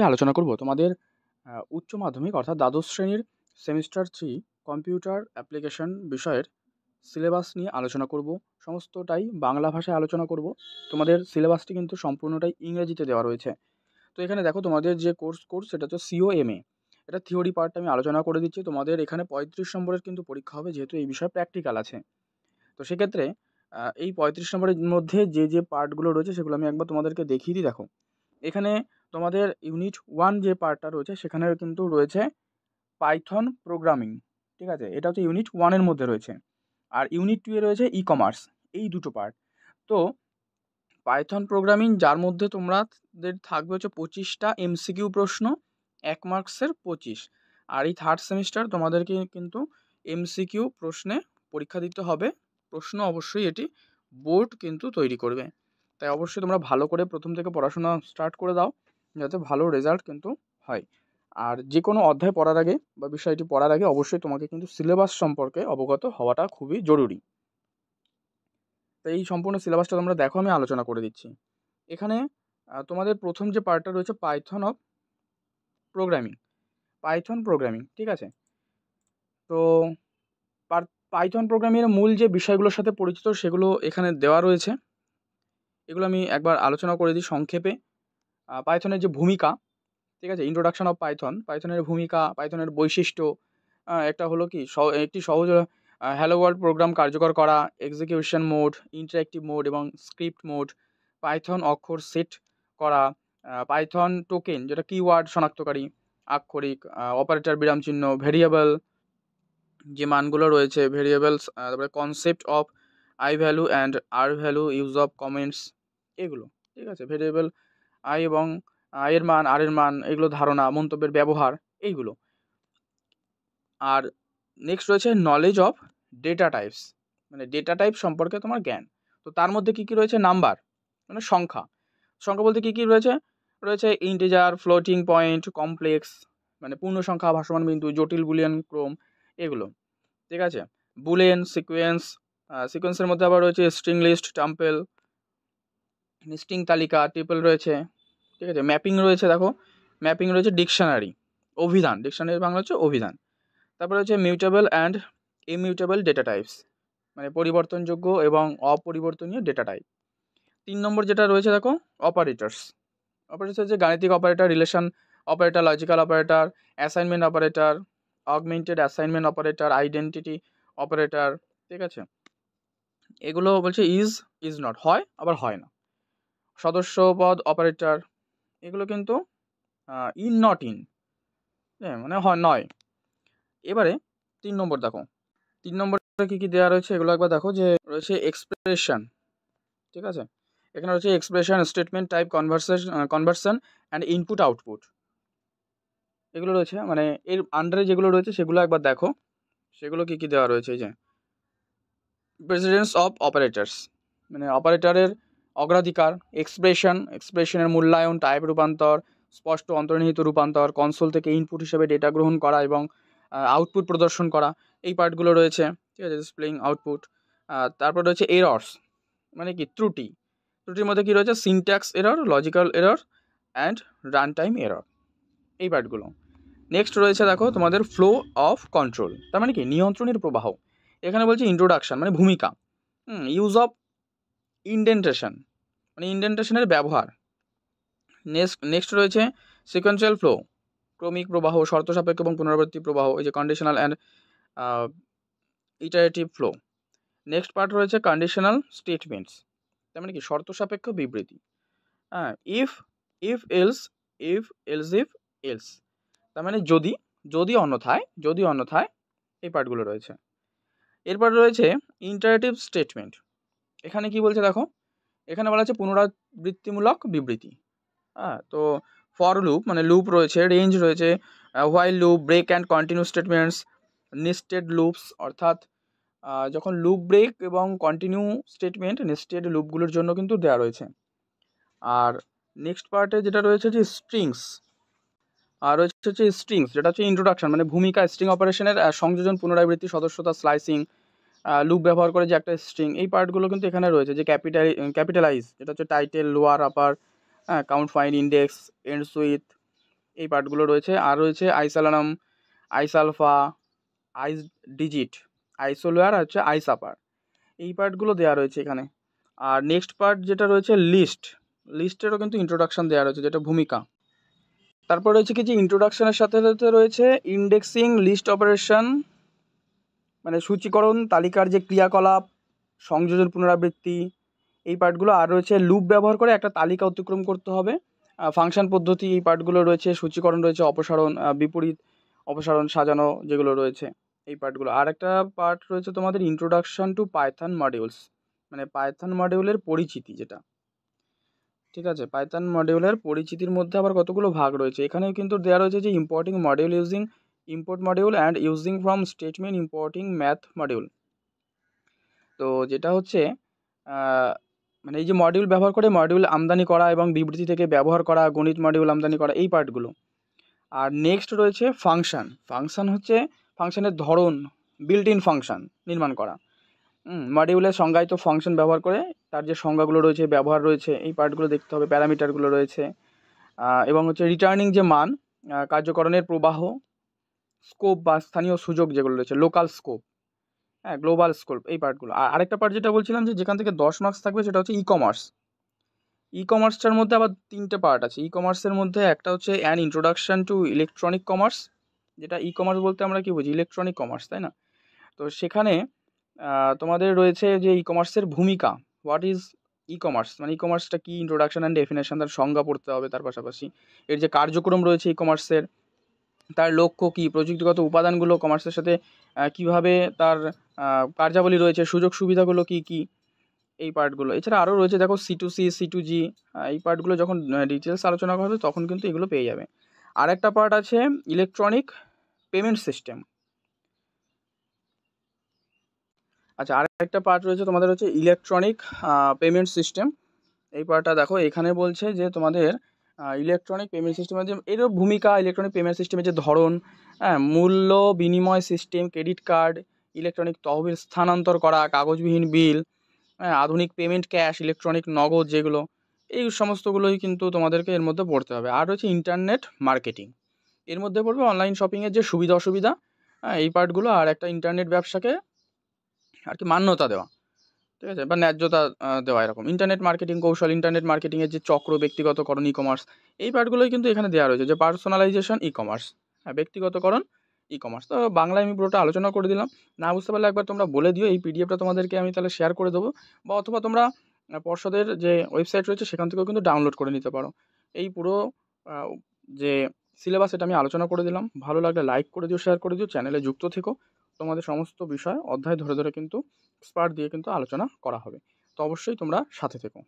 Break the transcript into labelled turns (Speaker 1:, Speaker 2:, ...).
Speaker 1: আলোচনা করব তোমাদের উচ্চ মাধ্যমিক অর্থাৎ দ্বাদশ শ্রেণীর সেমিস্টার 3 কম্পিউটার অ্যাপ্লিকেশন বিষয়ের সিলেবাস নিয়ে আলোচনা করব। সমস্তটাই বাংলা ভাষায় আলোচনা করব। তোমাদের সিলেবাসটি কিন্তু সম্পূর্ণটাই ইংরেজিতে দেওয়া রয়েছে। তো এখানে দেখো তোমাদের যে কোর্স সেটা হচ্ছে COMA। এটা থিওরি পার্টটা আমি আলোচনা করে দিচ্ছি। তোমাদের এখানে 35 নম্বরের কিন্তু পরীক্ষা হবে, যেহেতু এই বিষয়ে প্র্যাকটিক্যাল আছে। তো সেক্ষেত্রে এই 35 নম্বরের মধ্যে যে পার্টগুলো রয়েছে সেগুলো আমি একবার তোমাদেরকে দেখিয়ে দিই। দেখো এখানে তোমাদের ইউনিট 1 যে পার্টটা রয়েছে সেখানে কিন্তু রয়েছে পাইথন প্রোগ্রামিং। ঠিক আছে, এটা হচ্ছে ইউনিট 1 এর মধ্যে রয়েছে। আর ইউনিট 2 এ রয়েছে ই-কমার্স। এই দুটো পার্ট। তো পাইথন প্রোগ্রামিং, যার মধ্যে তোমাদের থাকবে হচ্ছে 25টা MCQ প্রশ্ন, 1 মার্কসের 25। আর এই থার্ড সেমিস্টার তোমাদেরকে কিন্তু MCQ প্রশ্নে পরীক্ষা দিতে হবে। প্রশ্ন অবশ্যই এটি বোর্ড কিন্তু তৈরি করবে। তাই অবশ্যই তোমরা ভালো করে প্রথম থেকে পড়াশোনা স্টার্ট করে দাও, যাতে ভালো রেজাল্ট কিন্তু হয়। আর যে কোনো অধ্যায় পড়ার আগে বা বিষয়টি পড়ার আগে অবশ্যই তোমাকে কিন্তু সিলেবাস সম্পর্কে অবগত হওয়াটা খুবই জরুরি। তো এই সম্পূর্ণ সিলেবাসটা তোমরা দেখো, আমি আলোচনা করে দিচ্ছি। এখানে তোমাদের প্রথম যে পার্টটা রয়েছে পাইথন প্রোগ্রামিং, ঠিক আছে। তো পাইথন প্রোগ্রামিংয়ের মূল যে বিষয়গুলোর সাথে পরিচিত সেগুলো এখানে দেওয়া রয়েছে। এগুলো আমি একবার আলোচনা করে দিই সংক্ষেপে। পাইথনের যে ভূমিকা, ঠিক আছে, ইন্ট্রোডাকশন অফ পাইথনের ভূমিকা, পাইথনের বৈশিষ্ট্য। একটা হলো কি একটি সহজ হ্যালো ওয়ার্ল্ড প্রোগ্রাম কার্যকর করা, এক্সিকিউশন মোড, ইন্টারেক্টিভ মোড এবং স্ক্রিপ্ট মোড, পাইথন অক্ষর সেট করা, পাইথন টোকেন যেটা কিওয়ার্ড শনাক্তকারী, আক্ষরিক, অপারেটর, বিরাম চিহ্ন, ভেরিয়েবল যে মানগুলো রয়েছে, ভেরিয়েবলস, তারপরে concept of I value and R value, use of comments, এগুলো। ঠিক আছে, ভেরিয়েবল আই এবং এর মান, আর এর মান, এগুলো ধারণা, মন্তব্যের ব্যবহার, এইগুলো। আর নেক্সট রয়েছে নলেজ অফ ডেটা টাইপস, মানে ডেটা টাইপ সম্পর্কে তোমার জ্ঞান। তো তার মধ্যে কী কী রয়েছে? নাম্বার, মানে সংখ্যা বলতে কী কী রয়েছে ইন্টিজার, ফ্লোটিং পয়েন্ট, কমপ্লেক্স, মানে পূর্ণ সংখ্যা, ভাসমান বিন্দু, জটিল বুলিয়ান ক্রম, এগুলো। ঠিক আছে, বুলিয়ান, সিকোয়েন্সের মধ্যে আবার রয়েছে স্ট্রিং লিস্ট, টাম্পেল, স্ট্রিং তালিকা, টিপল রয়েছে। ঠিক আছে, ম্যাপিং রয়েছে, দেখো ম্যাপিং রয়েছে, ডিকশনারি, অভিধান, ডিকশনারির বাংলা হচ্ছে অভিধান। তারপরে হচ্ছে mutable and immutable data types, মানে পরিবর্তনযোগ্য এবং অপরিবর্তনীয় ডেটা টাইপ। 3 নম্বর যেটা রয়েছে দেখো অপারেটরস হচ্ছে গাণিতিক operator, relation operator, logical operator, assignment operator, augmented assignment operator, identity operator. ঠিক আছে, এগুলো বলছে ইজ নট, হয় আবার হয় না। সদস্যপদ অপারেটর, এগুলো কিন্তু ইন নট ইন, মানে হয় নয়। এবারে 3 নম্বর দেখো, 3 নম্বরে কী কী দেওয়া রয়েছে এগুলো একবার দেখো। যে রয়েছে এক্সপ্রেশন, ঠিক আছে, এখানে রয়েছে expression, statement type, conversion and input output, এগুলো রয়েছে। মানে এর আন্ডারে যেগুলো রয়েছে সেগুলো একবার দেখো, সেগুলো কী কী দেওয়া রয়েছে। এই যে প্রেসিডেন্স অফ অপারেটরস, মানে অপারেটরের অগ্রাধিকার, এক্সপ্রেশনের মূল্যায়ন, টাইপ রূপান্তর, স্পষ্ট অন্তর্নিহিত রূপান্তর, কনসোল থেকে ইনপুট হিসেবে ডেটা গ্রহণ করা এবং আউটপুট প্রদর্শন করা, এই পার্টগুলো রয়েছে। ঠিক আছে, ডিসপ্লেইং আউটপুট। তারপর রয়েছে এরর্স, মানে কি ত্রুটির মধ্যে কী রয়েছে? Syntax error, logical error and run time error, এই পার্টগুলো। নেক্সট রয়েছে দেখো তোমাদের ফ্লো অফ কন্ট্রোল, তার মানে কি নিয়ন্ত্রণের প্রবাহ। এখানে বলছে ইন্ট্রোডাকশন, মানে ভূমিকা, ইউজ অফ ইনডেন্টেশন, মানে ইনডেন্টেশনের ব্যবহার। নেক্সট রয়েছে সিকোয়েন্সিয়াল ফ্লো, ক্রমিক প্রবাহ, শর্ত সাপেক্ষ এবং পুনরাবৃত্তি প্রবাহ, এই যে conditional and iterative flow. Next part রয়েছে কন্ডিশনাল স্টেটমেন্টস, তার মানে কি শর্ত সাপেক্ষ বিবৃতি। হ্যাঁ, ইফ এলস, এলস, তার মানে যদি অন্যথায়, এই পার্টগুলো রয়েছে। এরপর রয়েছে ইন্টারেটিভ স্টেটমেন্ট। এখানে কি বলছে দেখো, এখানে বলা আছে পুনরাবৃত্তিমূলক বিবৃতি। হ্যাঁ, তো ফর লুপ, মানে লুপ রয়েছে, রেঞ্জ রয়েছে, while loop, break and continue statements, nested loops, অর্থাৎ যখন লুপ ব্রেক এবং কন্টিনিউ স্টেটমেন্ট নেস্টেড লুপগুলোর জন্য কিন্তু দেওয়া রয়েছে। আর নেক্সট পার্টে যেটা রয়েছে যে স্ট্রিংস, আর হচ্ছে স্ট্রিংস, যেটা হচ্ছে ইন্ট্রোডাকশন, মানে ভূমিকা, স্ট্রিং অপারেশনের সংযোজন, পুনরাবৃত্তি, সদস্যতা, স্লাইসিং, লুপ ব্যবহার করে যে একটা স্ট্রিং, এই পার্টগুলো কিন্তু এখানে রয়েছে। যে ক্যাপিটালাইজ, যেটা হচ্ছে title, lower, upper, count, find, index, ends with, এই পার্টগুলো রয়েছে। আর রয়েছে আইসালানাম, আইসালফা, আইস ডিজিট, আইসোলোয়ার আর হচ্ছে আইসাপার, এই পার্টগুলো দেওয়া রয়েছে এখানে। আর নেক্সট পার্ট যেটা রয়েছে লিস্টেরও কিন্তু ইন্ট্রোডাকশান দেওয়া রয়েছে, যেটা ভূমিকা। তারপর রয়েছে কি যে ইন্ট্রোডাকশানের সাথে সাথে রয়েছে ইন্ডেক্সিং, লিস্ট অপারেশন মানে সূচীকরণ, তালিকার যে ক্রিয়াকলাপ, সংযোজন, পুনরাবৃত্তি, এই পার্টগুলো। আর রয়েছে লুপ ব্যবহার করে একটা তালিকা অতিক্রম করতে হবে, ফাংশন পদ্ধতি, এই পার্টগুলো রয়েছে। সূচীকরণ রয়েছে, অপসারণ, বিপরীত অপসারণ, সাজানো, যেগুলো রয়েছে এই পার্টগুলো। আর একটা পার্ট রয়েছে তোমাদের ইন্ট্রোডাকশন টু পাইথন মডিউলস, মানে পাইথন মডিউলের পরিচিতি যেটা, ঠিক আছে। পাইথন মডিউলের পরিচিতির মধ্যে আবার কতগুলো ভাগ রয়েছে এখানেও কিন্তু দেওয়া রয়েছে, যে importing module using import module and using from statement importing math module. তো যেটা হচ্ছে মানে এই যে মডিউল ব্যবহার করে মডিউল আমদানি করা এবং বিবৃতি থেকে ব্যবহার করা, গণিত মডিউল আমদানি করা, এই পার্টগুলো। আর নেক্সট রয়েছে ফাংশন হচ্ছে ফাংশনের ধরন, বিল্ট ইন ফাংশন নির্মাণ করা। মডিউলের সংজ্ঞায়িত ফাংশন ব্যবহার করে তার যে সংজ্ঞাগুলো রয়েছে, ব্যবহার রয়েছে, এই পার্টগুলো দেখতে হবে, প্যারামিটারগুলো রয়েছে। এবং হচ্ছে রিটার্নিং যে মান, কার্যকরণের প্রবাহ, স্কোপ বা স্থানীয় সুযোগ যেগুলো রয়েছে, লোকাল স্কোপ, হ্যাঁ, গ্লোবাল স্কোপ, এই পার্টগুলো। আর আরেকটা পার্ট যেটা বলছিলাম যে যেখান থেকে 10 মার্কস থাকবে, সেটা হচ্ছে ই কমার্সটার মধ্যে আবার 3টে পার্ট আছে। ই কমার্সের মধ্যে একটা হচ্ছে an introduction to electronic commerce, যেটা ই কমার্স বলতে আমরা কি বুঝি, ইলেকট্রনিক কমার্স, তাই না? তো সেখানে তোমাদের রয়েছে যে ই কমার্সের ভূমিকা, হোয়াট ইজ ই কমার্স, মানে ই কমার্সটা কী, ইন্ট্রোডাকশান অ্যান্ড ডেফিনেশন, তার সংজ্ঞা পড়তে হবে। তার পাশাপাশি এর যে কার্যক্রম রয়েছে ই কমার্সের, তার লক্ষ্য কী, প্রযুক্তিগত উপাদানগুলো কমার্সের সাথে কীভাবে তার কার্যাবলী রয়েছে, সুযোগ সুবিধাগুলো কী কী, এই পার্টগুলো। এছাড়া আরও রয়েছে, দেখো C2C, C2G, এই পার্টগুলো যখন ডিটেলস আলোচনা করা হবে তখন কিন্তু এগুলো পেয়ে যাবে। আর একটা পার্ট আছে ইলেকট্রনিক পেমেন্ট সিস্টেম। আচ্ছা, আর একটা পার্ট রয়েছে তোমাদের হচ্ছে ইলেকট্রনিক পেমেন্ট সিস্টেম। এই পার্টটা দেখো, এখানে বলছে যে তোমাদের ইলেকট্রনিক পেমেন্ট সিস্টেমের যে এরও ভূমিকা, ইলেকট্রনিক পেমেন্ট সিস্টেমের যে ধরন, হ্যাঁ, মূল্য বিনিময় সিস্টেম, ক্রেডিট কার্ড, ইলেকট্রনিক তহবিল স্থানান্তর করা, কাগজবিহীন বিল, হ্যাঁ, আধুনিক পেমেন্ট, ক্যাশ, ইলেকট্রনিক নগদ যেগুলো, এই সমস্তগুলোই কিন্তু তোমাদেরকে এর মধ্যে পড়তে হবে। আর রয়েছে ইন্টারনেট মার্কেটিং, এর মধ্যে পড়বে অনলাইন শপিংয়ের যে সুবিধা অসুবিধা, হ্যাঁ, এই পার্টগুলো। আর একটা ইন্টারনেট ব্যবসাকে আর কি মান্যতা দেওয়া, ঠিক আছে, বা ন্যায্যতা দেওয়া, এরকম ইন্টারনেট মার্কেটিং কৌশল, ইন্টারনেট মার্কেটিংয়ের যে চক্র, ব্যক্তিগতকরণ ই কমার্স, এই পার্টগুলোই কিন্তু এখানে দেওয়া রয়েছে, যে পার্সোনালাইজেশন ই কমার্স, হ্যাঁ, ব্যক্তিগতকরণ ই কমার্স। তো বাংলায় আমি পুরোটা আলোচনা করে দিলাম, না বুঝতে পারলে একবার তোমরা বলে দিও, এই পিডিএফটা তোমাদেরকে আমি তাহলে শেয়ার করে দেবো, বা অথবা তোমরা পর্ষদের যে ওয়েবসাইট রয়েছে সেখান থেকেও কিন্তু ডাউনলোড করে নিতে পারো। এই পুরো যে সিলেবাস, এটা আমি আলোচনা করে দিলাম। ভালো লাগলে লাইক করে দিও, শেয়ার করে দিও, চ্যানেলে যুক্ত থেকো। তোমাদের সমস্ত বিষয় অধ্যায় ধরে ধরে কিন্তু এক্সপার্ট দিয়ে কিন্তু আলোচনা করা হবে, তো অবশ্যই তোমরা সাথে থেকো।